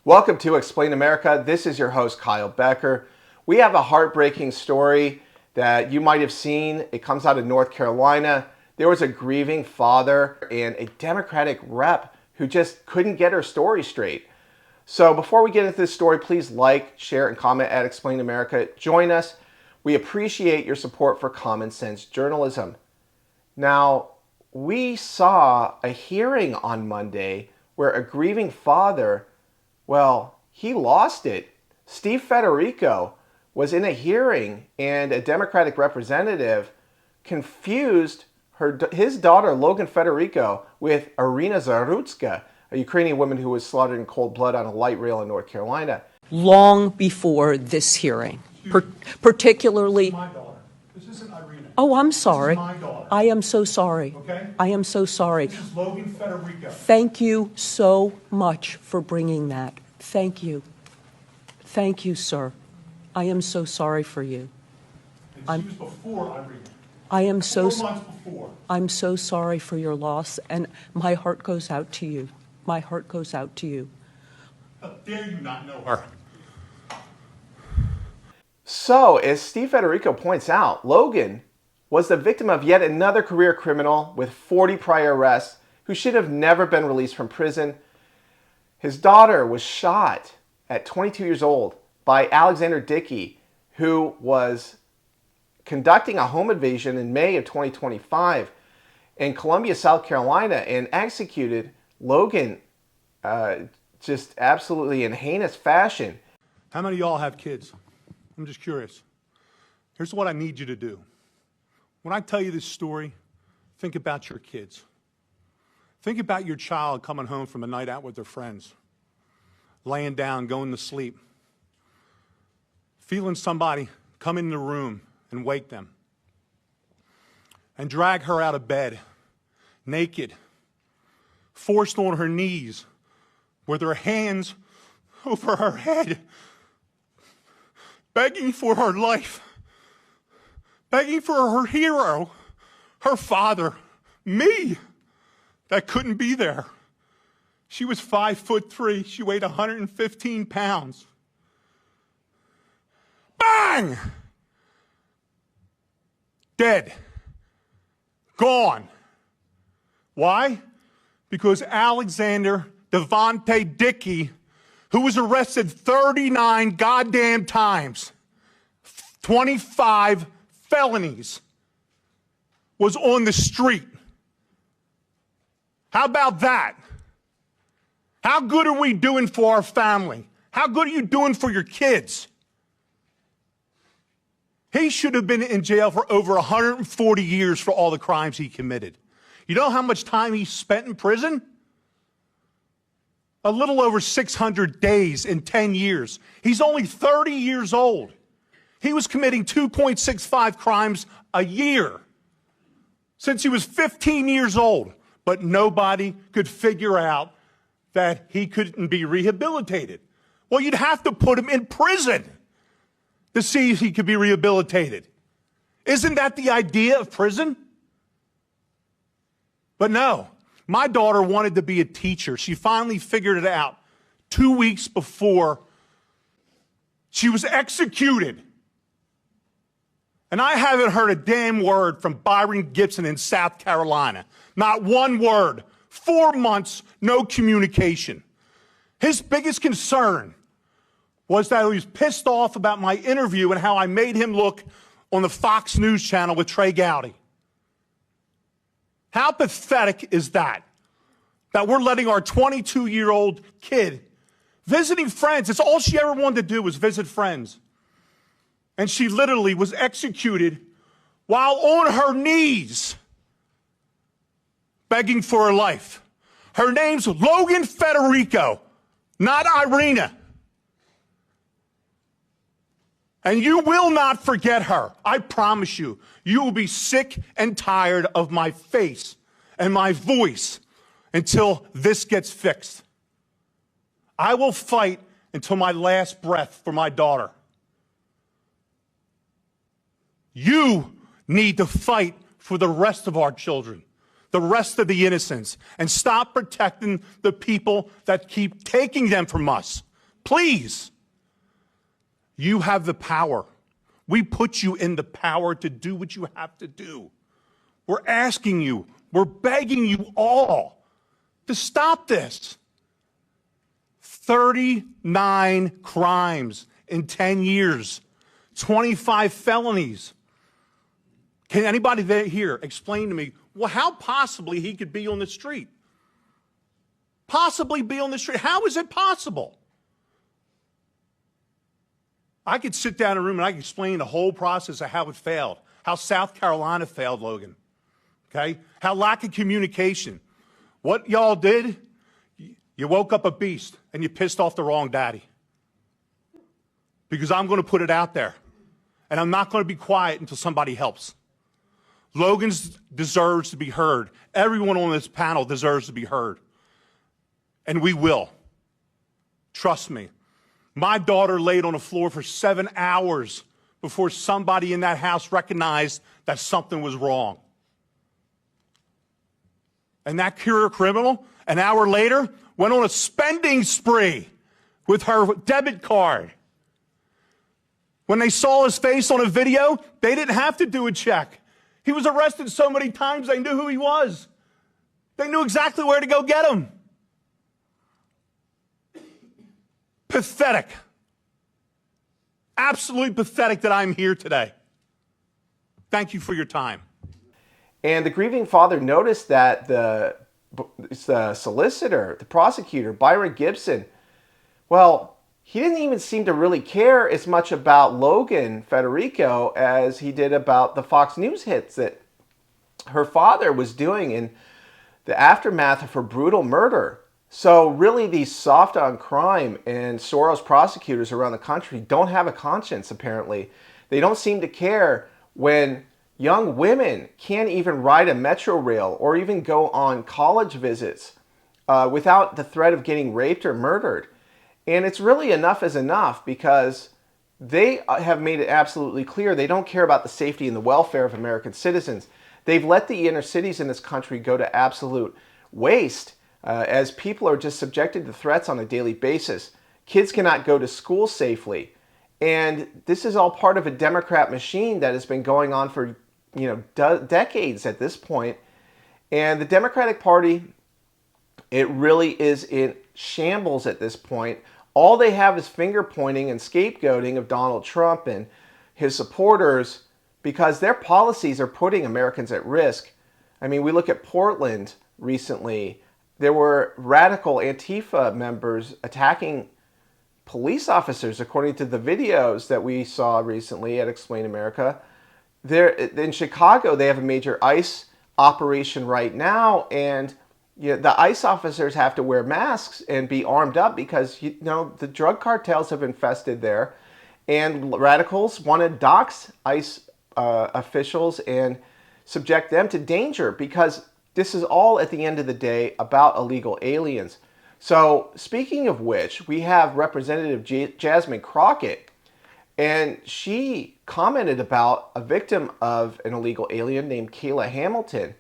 Welcome to Explain America. This is your host, Kyle Becker. We have a heartbreaking story that you might have seen. It comes out of North Carolina. There was a grieving father and a Democratic rep who just couldn't get her story straight. So before we get into this story, please like, share, and comment at Explain America. Join us. We appreciate your support for common sense journalism. Now, we saw a hearing on Monday where a grieving father, well, he lost it. Steve Federico was in a hearing and a Democratic representative confused his daughter, Logan Federico, with Irina Zarutska, a Ukrainian woman who was slaughtered in cold blood on a light rail in North Carolina. Long before this hearing, particularly... My daughter. This isn't Irina. Oh, I'm sorry. This is my daughter. I am so sorry. Okay? I am so sorry. This is Logan Federico. Thank you so much for bringing that. Thank you. Thank you, sir. I am so sorry for you. And she was before Irina. I am so 4 months before. I'm so sorry for your loss, and my heart goes out to you. My heart goes out to you. How dare you not know her? So, as Steve Federico points out, Logan was the victim of yet another career criminal with 40 prior arrests who should have never been released from prison. His daughter was shot at 22 years old by Alexander Dickey, who was conducting a home invasion in May of 2025 in Columbia, South Carolina, and executed Logan just absolutely in heinous fashion. How many of y'all have kids? I'm just curious. Here's what I need you to do. When I tell you this story, think about your kids. Think about your child coming home from a night out with their friends, laying down, going to sleep, feeling somebody come in the room and wake them, and drag her out of bed, naked, forced on her knees, with her hands over her head, begging for her life, begging for her hero, her father, me, that couldn't be there. She was 5'3". She weighed 115 pounds. Bang! Dead. Gone. Why? Because Alexander Devontae Dickey, who was arrested 39 goddamn times, 25 felonies, was on the street. How about that? How good are we doing for our family? How good are you doing for your kids? He should have been in jail for over 140 years for all the crimes he committed. You know how much time he spent in prison? A little over 600 days in 10 years. He's only 30 years old. He was committing 2.65 crimes a year since he was 15 years old. But nobody could figure out that he couldn't be rehabilitated. Well, you'd have to put him in prison to see if he could be rehabilitated. Isn't that the idea of prison? But no, my daughter wanted to be a teacher. She finally figured it out 2 weeks before she was executed. And I haven't heard a damn word from Byron Gibson in South Carolina. Not one word. 4 months, no communication. His biggest concern was that he was pissed off about my interview and how I made him look on the Fox News channel with Trey Gowdy. How pathetic is that? That we're letting our 22-year-old kid visiting friends. It's all she ever wanted to do was visit friends. And she literally was executed while on her knees, begging for her life. Her name's Logan Federico, not Irina. And you will not forget her. I promise you. You will be sick and tired of my face and my voice until this gets fixed. I will fight until my last breath for my daughter. You need to fight for the rest of our children, the rest of the innocents, and stop protecting the people that keep taking them from us. Please. You have the power. We put you in the power to do what you have to do. We're asking you, we're begging you all to stop this. 39 crimes in 10 years, 25 felonies. Can anybody here explain to me, well, how possibly he could be on the street? Possibly be on the street. How is it possible? I could sit down in a room and I could explain the whole process of how it failed, how South Carolina failed, Logan, okay? How lack of communication. What y'all did, you woke up a beast and you pissed off the wrong daddy. Because I'm going to put it out there, and I'm not going to be quiet until somebody helps. Logan deserves to be heard. Everyone on this panel deserves to be heard. And we will. Trust me. My daughter laid on the floor for 7 hours before somebody in that house recognized that something was wrong. And that career criminal, an hour later, went on a spending spree with her debit card. When they saw his face on a video, they didn't have to do a check. He was arrested so many times they knew who he was. They knew exactly where to go get him. Pathetic. Absolutely pathetic that I'm here today. Thank you for your time. And the grieving father noticed that the solicitor, the prosecutor, Byron Gibson, well, he didn't even seem to really care as much about Logan Federico as he did about the Fox News hits that her father was doing in the aftermath of her brutal murder. So really these soft on crime and Soros prosecutors around the country don't have a conscience, apparently. They don't seem to care when young women can't even ride a metro rail or even go on college visits without the threat of getting raped or murdered. And it's really enough is enough, because they have made it absolutely clear they don't care about the safety and the welfare of American citizens. They've let the inner cities in this country go to absolute waste as people are just subjected to threats on a daily basis. Kids cannot go to school safely. And this is all part of a Democrat machine that has been going on for decades at this point. And the Democratic Party, it really is in shambles at this point. All they have is finger pointing and scapegoating of Donald Trump and his supporters, because their policies are putting Americans at risk. I mean, we look at Portland recently. There were radical Antifa members attacking police officers, according to the videos that we saw recently at Explain America. In Chicago, they have a major ICE operation right now, and the ICE officers have to wear masks and be armed up because the drug cartels have infested there, and radicals want to dox ICE officials and subject them to danger, because this is all, at the end of the day, about illegal aliens. So, speaking of which, we have Representative Jasmine Crockett, and she commented about a victim of an illegal alien named Kayla Hamilton.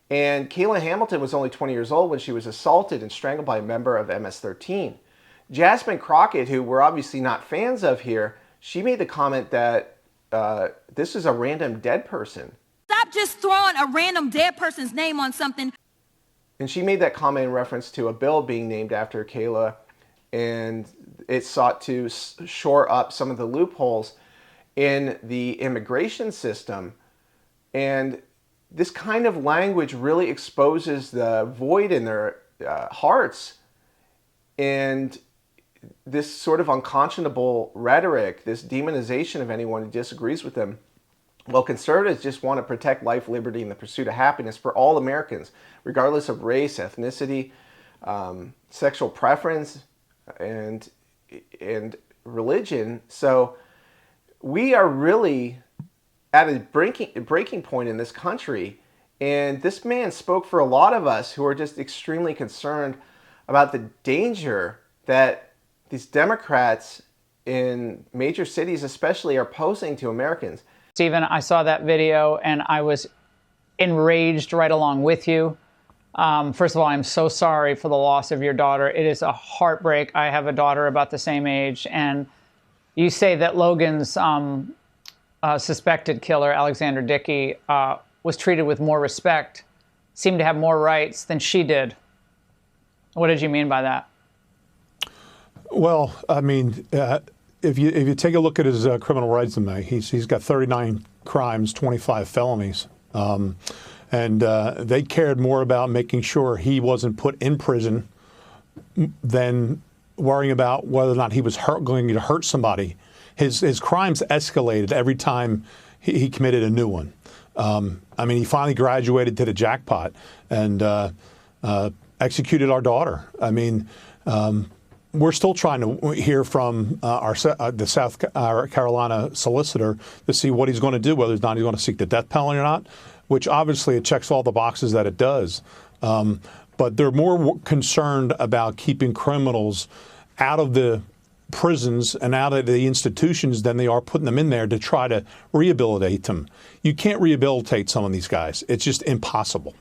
And Kayla Hamilton was only 20 years old when she was assaulted and strangled by a member of MS-13. Jasmine Crockett, who we're obviously not fans of here, she made the comment that this is a random dead person. Stop just throwing a random dead person's name on something. And she made that comment in reference to a bill being named after Kayla, and it sought to shore up some of the loopholes in the immigration system. And this kind of language really exposes the void in their hearts, and this sort of unconscionable rhetoric, this demonization of anyone who disagrees with them. Well, conservatives just want to protect life, liberty, and the pursuit of happiness for all Americans, regardless of race, ethnicity, sexual preference, and religion. So we are really at a breaking point in this country. And this man spoke for a lot of us who are just extremely concerned about the danger that these Democrats in major cities especially are posing to Americans. Stephen, I saw that video and I was enraged right along with you. First of all, I'm so sorry for the loss of your daughter. It is a heartbreak. I have a daughter about the same age. And you say that Logan's suspected killer, Alexander Dickey, was treated with more respect, seemed to have more rights than she did. What did you mean by that? Well, I mean, if you take a look at his criminal resume, he's got 39 crimes, 25 felonies. And they cared more about making sure he wasn't put in prison than worrying about whether or not he was going to hurt somebody. His crimes escalated every time he committed a new one. I mean, he finally graduated to the jackpot and executed our daughter. I mean, we're still trying to hear from the South Carolina solicitor to see what he's going to do, whether or not he's going to seek the death penalty or not, which obviously it checks all the boxes that it does. But they're more concerned about keeping criminals out of the prisons and out of the institutions than they are putting them in there to try to rehabilitate them. You can't rehabilitate some of these guys. It's just impossible.